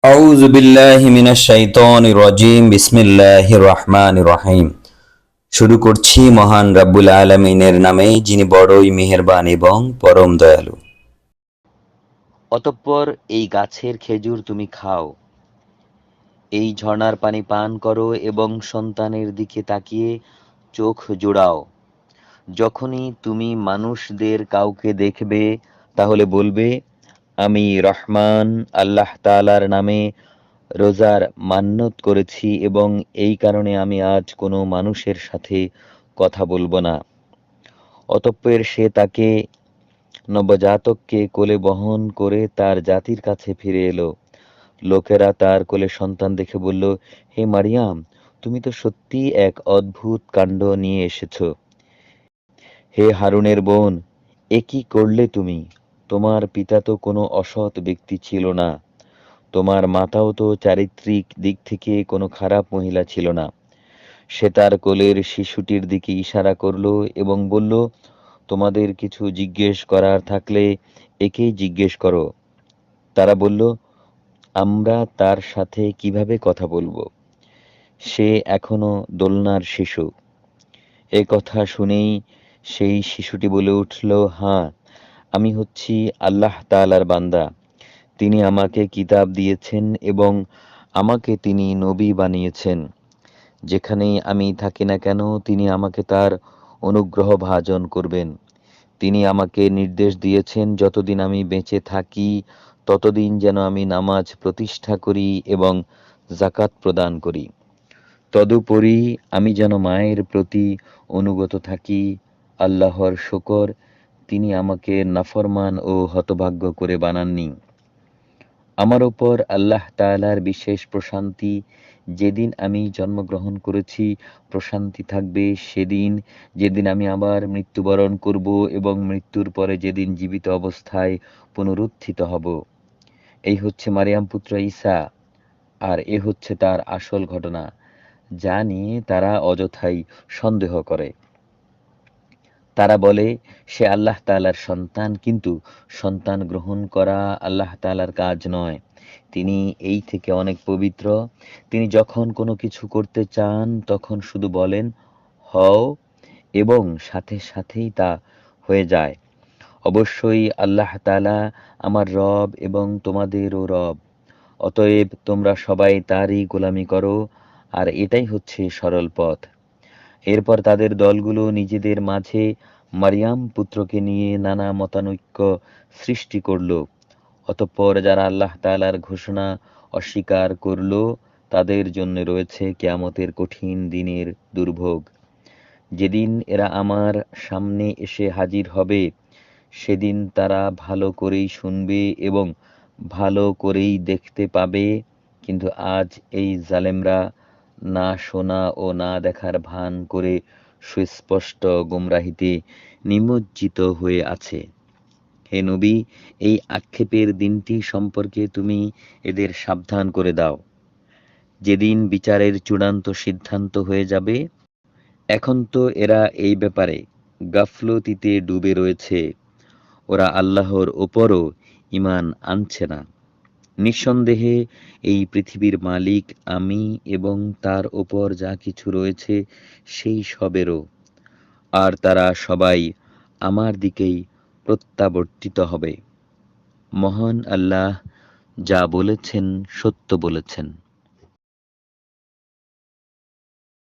আউযু বিল্লাহি মিনাশ শাইতানির রাজিম বিসমিল্লাহির রহমানির রহিম। শুরু করছি মহান রাব্বুল আলামিনের নামে, যিনি বড়ই মেহেরবান এবং পরম দয়ালু। অতঃপর এই গাছের খেজুর তুমি খাও, এই ঝর্ণার পানি পান করো এবং সন্তানের দিকে তাকিয়ে চোখ জোড়াও। যখনই তুমি মানুষদের কাউকে দেখবে, তাহলে বলবে, আমি রহমান আল্লাহ তাআলার নামে রোজার মান্যত করেছি এবং এই কারণে আমি আজ কোনো মানুষের সাথে কথা বলবো না। অতঃপর সে তাকে নবজাতককে কোলে বহন করে তার জাতির কাছে ফিরে এলো। লোকেরা তার কোলে সন্তান দেখে বলল, হে মারিয়াম, তুমি তো সত্যিই এক অদ্ভুত কাণ্ড নিয়ে এসেছো। হে হারুনের বোন, এ কি করলে তুমি? তোমার পিতা তো কোনো অসৎ ব্যক্তি ছিল না, তোমার মাতাও তো চারিত্রিক দিক থেকে কোনো খারাপ মহিলা ছিল না। সে তার কোলের শিশুটির দিকে ইশারা করলো এবং বলল, তোমাদের কিছু জিজ্ঞেস করার থাকলে একেই জিজ্ঞেস করো। তারা বলল, আমরা তার সাথে কিভাবে কথা বলবো? সে এখনো দোলনার শিশু। এ কথা শুনেই সেই শিশুটি বলে উঠল, হ্যাঁ, আমি হচ্ছি আল্লাহ তাআলার বান্দা। তিনি আমাকে কিতাব দিয়েছেন এবং আমাকে তিনি নবী বানিয়েছেন। যেখানেই আমি থাকি না কেন, তিনি আমাকে তার অনুগ্রহ ভাজন করবেন। তিনি আমাকে নির্দেশ দিয়েছেন, যতদিন আমি বেঁচে থাকি ততদিন যেন আমি নামাজ প্রতিষ্ঠা করি এবং যাকাত প্রদান করি। তদুপরি আমি যেন মায়ের প্রতি অনুগত থাকি। আল্লাহর শুকর, তিনি আমাকে নাফরমান ও হতভাগ্য করে বানাননি। আমার ওপর আল্লাহ তাআলার বিশেষ প্রশান্তি। যেদিন আমি জন্মগ্রহণ করেছি, প্রশান্তি থাকবে সেদিন, যেদিন আমি আবার মৃত্যুবরণ করব এবং মৃত্যুর পরে যেদিন জীবিত অবস্থায় পুনরুত্থিত হব। এই হচ্ছে মারিয়াম পুত্র ঈসা, আর এ হচ্ছে তার আসল ঘটনা, যা নিয়ে তারা অযথাই সন্দেহ করে। তারা বলে, সে আল্লাহ তাআলার সন্তান, কিন্তু সন্তান গ্রহণ করা আল্লাহ তাআলার কাজ নয়। তিনি এই থেকে অনেক পবিত্র। তিনি যখন কোনো কিছু করতে চান তখন শুধু বলেন, হও, এবং সাথে সাথেই তা হয়ে যায়। অবশ্যই আল্লাহ তাআলা আমার রব এবং তোমাদেরও রব। অতএব তোমরা সবাই তারই গোলামি করো, আর এটাই হচ্ছে সরল পথ। এরপর তাদের দলগুলো নিজেদের মাঝে মারিয়াম পুত্রকে নিয়ে নানা মতানৈক্য সৃষ্টি করল। অতঃপর যারা আল্লাহ তাআলার ঘোষণা অস্বীকার করল, তাদের জন্য রয়েছে কিয়ামতের কঠিন দিনের দুর্ভোগ। যেদিন এরা আমার সামনে এসে হাজির হবে, সেদিন তারা ভালো করেই শুনবে এবং ভালো করেই দেখতে পাবে, কিন্তু আজ এই জালেমরা না শোনা ও না দেখার ভান করে সুস্পষ্ট গোমরাহিতে নিমজ্জিত হয়ে আছে। হে নবী, এই আক্ষেপের দিনটি সম্পর্কে তুমি এদের সাবধান করে দাও, যেদিন বিচারের চূড়ান্ত সিদ্ধান্ত হয়ে যাবে। এখন তো এরা এই ব্যাপারে গাফলতিতে ডুবে রয়েছে। ওরা আল্লাহর ওপরও ঈমান আনছে না। নিঃসন্দেহে এই পৃথিবীর মালিক আমি, এবং তার ওপর যা কিছু রয়েছে সেই সবেরও। আর তারা সবাই আমার দিকেই প্রত্যাবর্তিত হবে। মহান আল্লাহ যা বলেছেন সত্য বলেছেন।